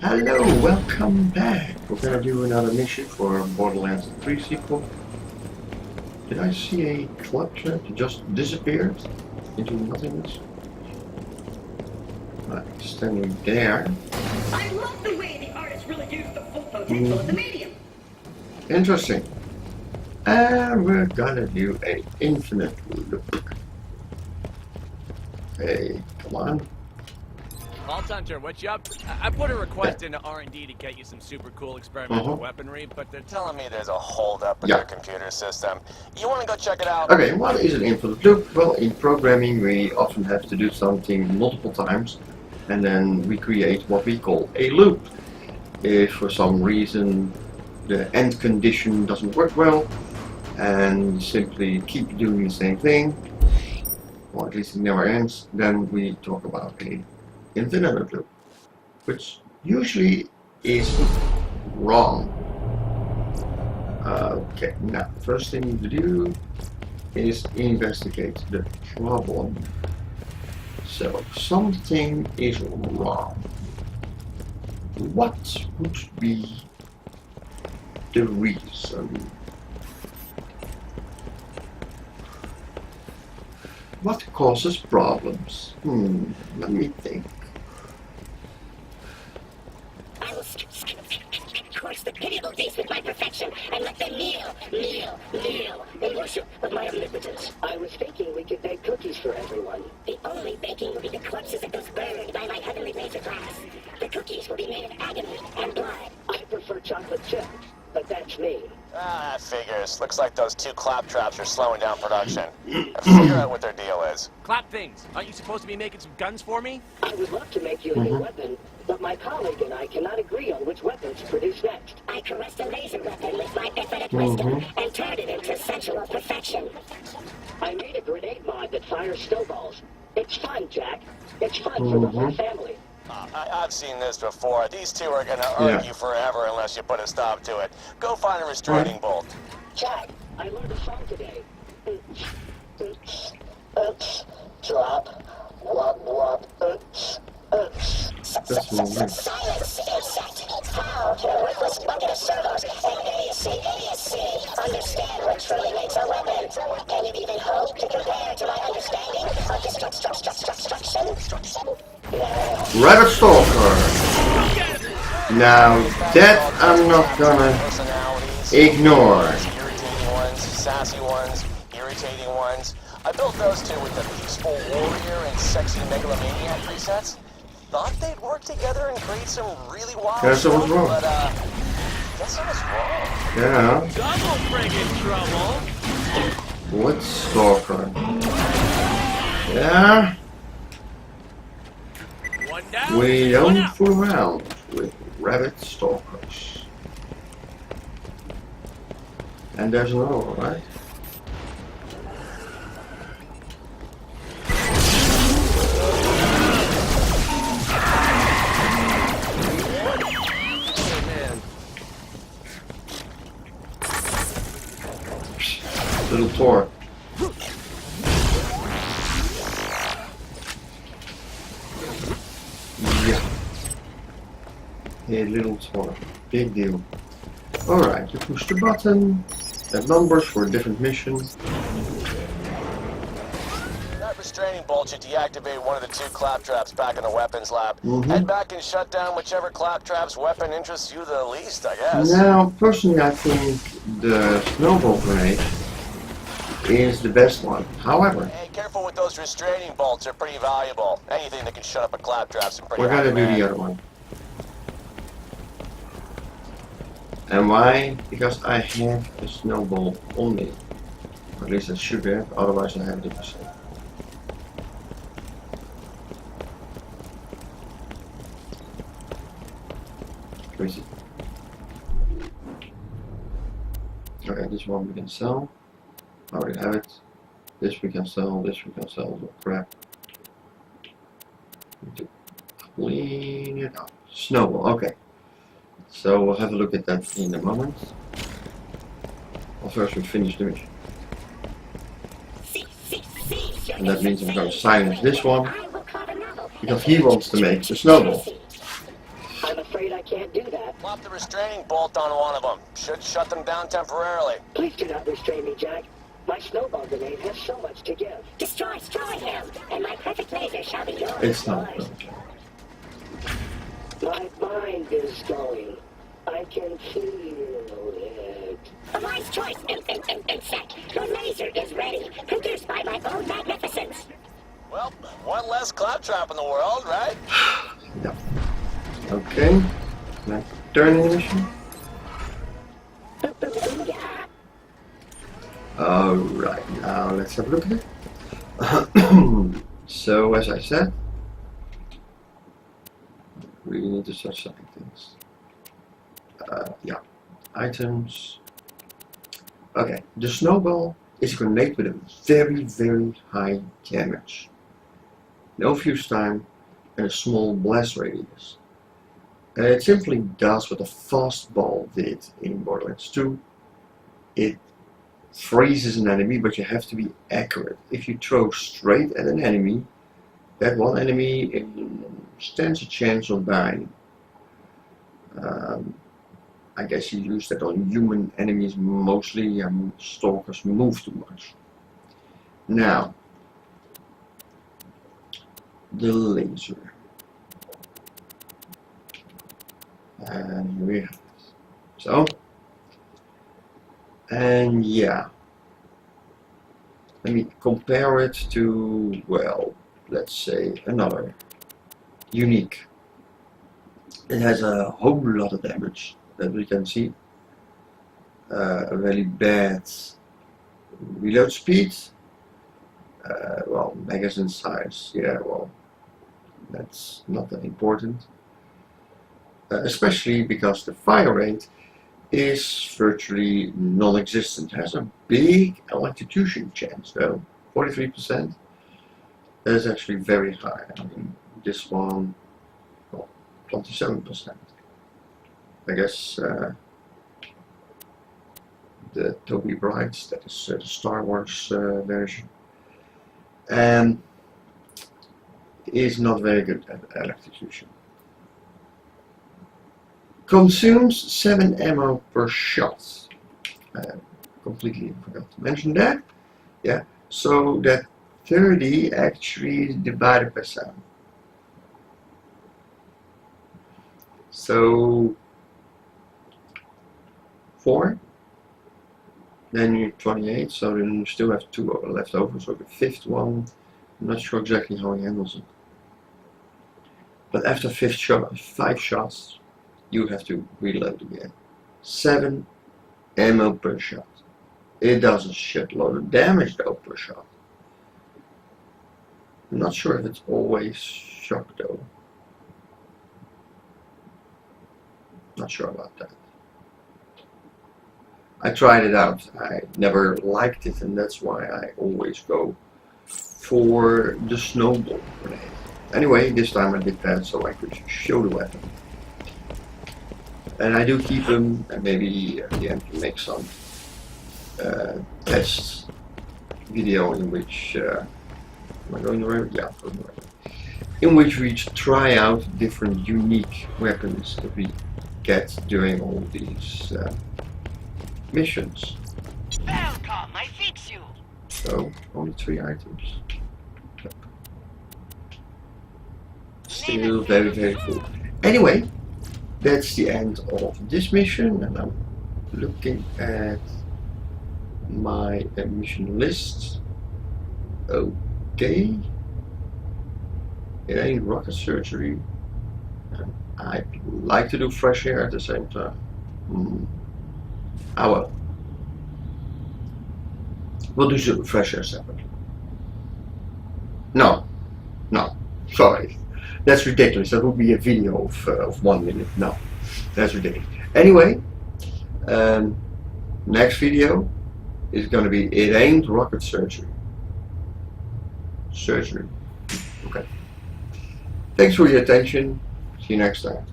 Hello, welcome back. We're gonna do another mission for Borderlands 3 sequel. Did I see a club trap that just disappeared into nothingness? Standing there. I love the way the artist really used the full potential of the medium. Interesting. And we're gonna do an infinite loop. Hey, come on. Vault Hunter, what you up? I put a request into R&D to get you some super cool experimental weaponry, but they're telling me there's a holdup in their computer system. You want to go check it out? Okay, what is an infinite loop? Well, in programming we often have to do something multiple times and then we create what we call a loop. If for some reason the end condition doesn't work well and you simply keep doing the same thing, or at least it never ends, then we talk about a infinite loop, which usually is wrong. Okay, now first thing you need to do is investigate the problem. So something is wrong. What would be the reason? What causes problems? Let me think. I will course the pitiable beast with my perfection and let them kneel in worship of my omnipotence. I was thinking we could bake cookies for everyone. The only baking will be the corpses of those burned by my heavenly laser glass. The cookies will be made of agony and blood. I prefer chocolate chip, but that's me. Ah, that figures. Looks like those two claptraps are slowing down production. Figure out what their deal is. Clap things. Aren't you supposed to be making some guns for me? I would love to make you a new weapon, but my colleague and I cannot agree on which weapon to produce next. I caressed a laser weapon with my infinite wisdom and turned it into sensual perfection. I made a grenade mod that fires snowballs. It's fun, Jack. It's fun for the whole family. I've seen this before. These two are gonna argue forever unless you put a stop to it. Go find a restraining bolt. Jack, I learned a song today. Drop, wop wop, Silence, insect! Foul to the worthless bucket of servos and idiocy! Understand what truly makes a weapon. Can you even hope to compare to my understanding of destruction? Rabbit Stalker. Now that I'm not gonna ignore. Irritating ones, sassy ones, irritating ones. I built those two with the peaceful warrior and sexy megalomaniac presets. Thought they'd work together and create some really wild Guess I was stuff, wrong. but guess I was wrong. Yeah. Double friggin' trouble. What Stalker? Yeah. One down. We one don't up. fool around with Rabbit Stalkers. And there's another one, right? Little Thor. Yeah. A little Thor. Big deal. Alright, you push the button. That numbers for a different mission. That restraining bolt should deactivate one of the two claptraps back in the weapons lab. Head back and shut down whichever claptrap's weapon interests you the least, I guess. Now, personally, I think the snowball grenade is the best one. However, Hey, careful with those restraining bolts, they're pretty valuable. Anything that can shut up a claptrap's pretty we're gonna do the other one. And why? Because I have a snowball on me. Or at least I should have, otherwise I have it in myself. Crazy. Okay, this one we can sell. I already have it. This we can sell, this we can sell, oh crap. Need to clean it up. Snowball, okay. So we'll have a look at that in a moment. Well, first we finish the mission. And that means I'm going to silence this one, because he wants to make the snowball. I'm afraid can't do that. Plop the restraining bolt on one of them. Should shut them down temporarily. Please do not restrain me, Jack. My snowball grenade has so much to give. Destroy him, and my perfect laser shall be yours. It's not. My mind is going. I can feel it. A wise choice, Insect. Your laser is ready, produced by my own magnificence. Well, one less claptrap in the world, right? Yeah. Okay. Now turn animation. Alright, now let's have a look at it. So, as I said, we need to start selling things. Yeah, items. Okay, the snowball is a grenade with a very, very high damage. No fuse time and a small blast radius. It simply does what a fastball did in Borderlands 2. It freezes an enemy, but you have to be accurate. If you throw straight at an enemy, that one enemy stands a chance of dying. I guess you use that on human enemies mostly. Stalkers move too much. Now, the laser. And here we have it. So, and yeah, let me compare it to, well, let's say another unique. It has a whole lot of damage that we can see. A very bad reload speed. Well, magazine size, yeah, well, that's not that important. Especially because the fire rate is virtually non-existent. Has a big electrocution chance though, 43%. That is actually very high. I mean, this one, well, 27%. I guess the Toby Brights, that is the Star Wars version, is not very good at electrocution. Consumes 7 ammo per shot. Completely forgot to mention that. Yeah, so that 30 actually is divided by 7. So 4, then you're 28, so then you still have 2 left over, so the 5th one, I'm not sure exactly how he handles it. But after 5 shots, you have to reload again. 7 ammo per shot. It does a shitload of damage though per shot. I'm not sure if it's always shock though. Not sure about that. I tried it out. I never liked it, and that's why I always go for the snowball grenade. Anyway, this time I did that so I could show the weapon. And I do keep them, and maybe at the end we make some test video in which am I going the right way? Yeah, going the right way. In which we try out different unique weapons that we get during all these missions. Welcome, I fix you. So only 3 items. Still very, very cool. Anyway, that's the end of this mission, and I'm looking at my mission list. Okay, it ain't rocket surgery. I'd like to do fresh air at the same time. Ah well. We'll do some fresh air separately. No, sorry. That's ridiculous. That would be a video of 1 minute. No, that's ridiculous. Anyway, next video is going to be It Ain't Rocket Surgery. Okay. Thanks for your attention. See you next time.